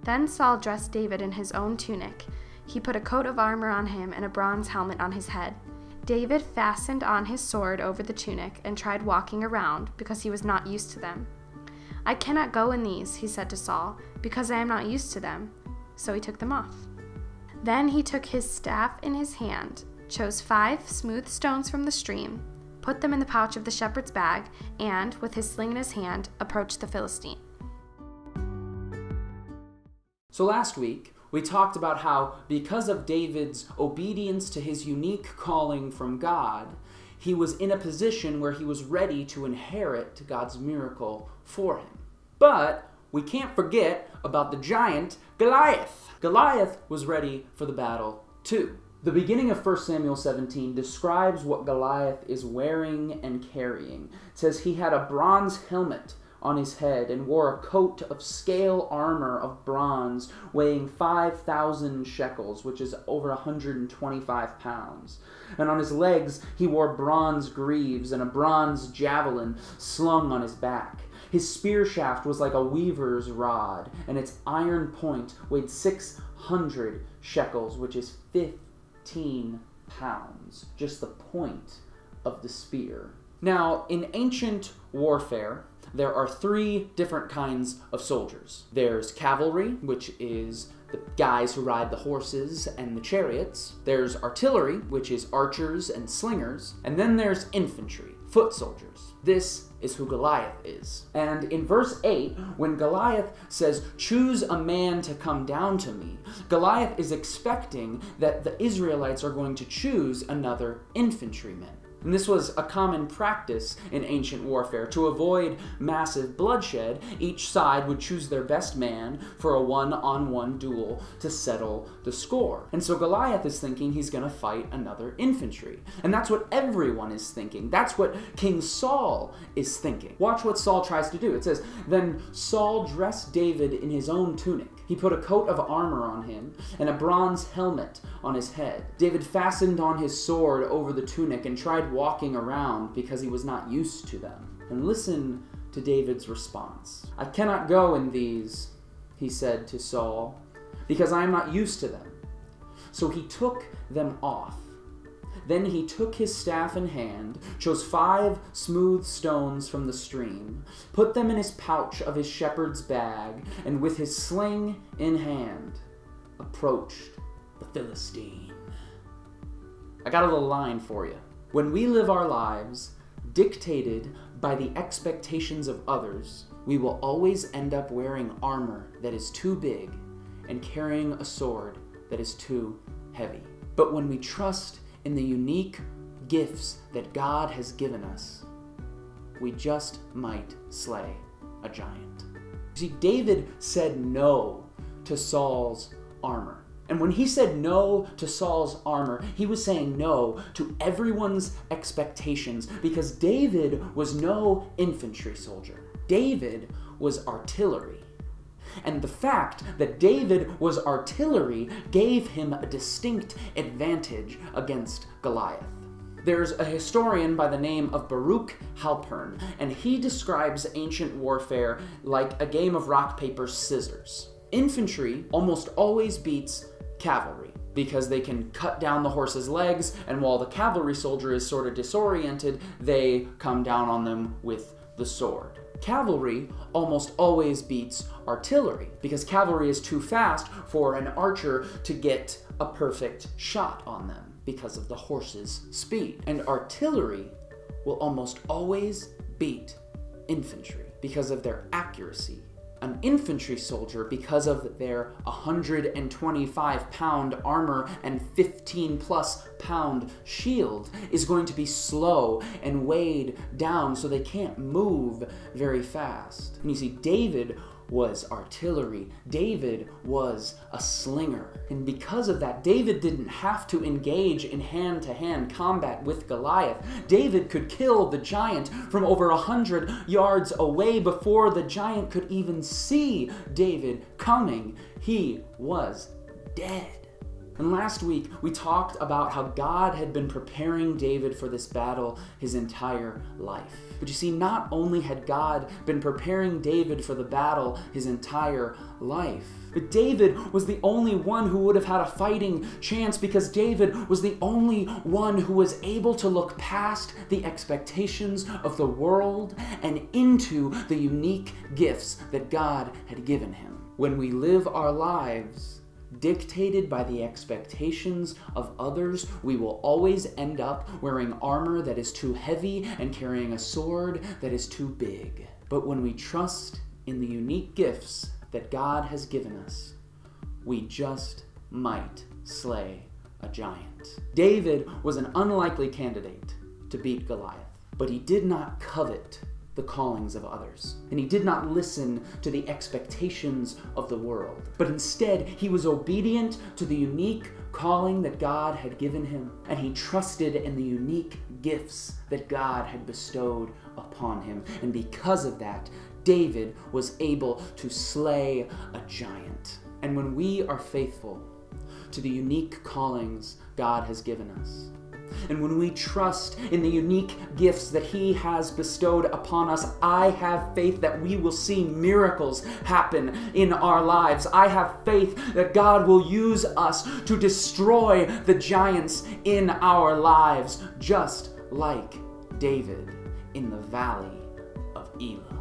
Then Saul dressed David in his own tunic. He put a coat of armor on him and a bronze helmet on his head. David fastened on his sword over the tunic and tried walking around because he was not used to them. "I cannot go in these," he said to Saul, "because I am not used to them." So he took them off. Then he took his staff in his hand, chose 5 smooth stones from the stream, put them in the pouch of the shepherd's bag, and, with his sling in his hand, approached the Philistine. So last week, we talked about how, because of David's obedience to his unique calling from God, he was in a position where he was ready to inherit God's miracle for him. But we can't forget about the giant Goliath. Goliath was ready for the battle too. The beginning of 1 Samuel 17 describes what Goliath is wearing and carrying. It says he had a bronze helmet on his head and wore a coat of scale armor of bronze weighing 5,000 shekels, which is over 125 pounds. And on his legs he wore bronze greaves and a bronze javelin slung on his back. His spear shaft was like a weaver's rod, and its iron point weighed 600 shekels, which is 15 pounds, just the point of the spear. Now, in ancient warfare, there are 3 different kinds of soldiers. There's cavalry, which is the guys who ride the horses and the chariots. There's artillery, which is archers and slingers. And then there's infantry, foot soldiers. This is who Goliath is. And in verse 8, when Goliath says, "Choose a man to come down to me," Goliath is expecting that the Israelites are going to choose another infantryman. And this was a common practice in ancient warfare. To avoid massive bloodshed, each side would choose their best man for a one-on-one duel to settle the score. And so Goliath is thinking he's going to fight another infantry. And that's what everyone is thinking. That's what King Saul is thinking. Watch what Saul tries to do. It says, "Then Saul dressed David in his own tunic. He put a coat of armor on him and a bronze helmet on his head. David fastened on his sword over the tunic and tried walking around because he was not used to them." And listen to David's response. "I cannot go in these," he said to Saul, "because I am not used to them." So he took them off. Then he took his staff in hand, chose 5 smooth stones from the stream, put them in his pouch of his shepherd's bag, and with his sling in hand, approached the Philistine. I got a little line for you. When we live our lives dictated by the expectations of others, we will always end up wearing armor that is too big and carrying a sword that is too heavy. But when we trust in the unique gifts that God has given us, we just might slay a giant. See, David said no to Saul's armor. And when he said no to Saul's armor, he was saying no to everyone's expectations, because David was no infantry soldier. David was artillery. And the fact that David was artillery gave him a distinct advantage against Goliath. There's a historian by the name of Baruch Halpern, and he describes ancient warfare like a game of rock, paper, scissors. Infantry almost always beats cavalry because they can cut down the horse's legs, and while the cavalry soldier is sort of disoriented, they come down on them with the sword. Cavalry almost always beats artillery because cavalry is too fast for an archer to get a perfect shot on them because of the horse's speed. And artillery will almost always beat infantry because of their accuracy. An infantry soldier, because of their 125-pound armor and 15-plus pound shield, is going to be slow and weighed down so they can't move very fast. And you see, David was artillery. David was a slinger. And because of that, David didn't have to engage in hand-to-hand combat with Goliath. David could kill the giant from over 100 yards away before the giant could even see David coming. He was dead. And last week, we talked about how God had been preparing David for this battle his entire life. But you see, not only had God been preparing David for the battle his entire life, but David was the only one who would have had a fighting chance, because David was the only one who was able to look past the expectations of the world and into the unique gifts that God had given him. When we live our lives dictated by the expectations of others, we will always end up wearing armor that is too heavy and carrying a sword that is too big. But when we trust in the unique gifts that God has given us, we just might slay a giant. David was an unlikely candidate to beat Goliath, but he did not covet the callings of others, and he did not listen to the expectations of the world, but instead he was obedient to the unique calling that God had given him, and he trusted in the unique gifts that God had bestowed upon him. And because of that, David was able to slay a giant. And when we are faithful to the unique callings God has given us, and when we trust in the unique gifts that he has bestowed upon us, I have faith that we will see miracles happen in our lives. I have faith that God will use us to destroy the giants in our lives, just like David in the valley of Elah.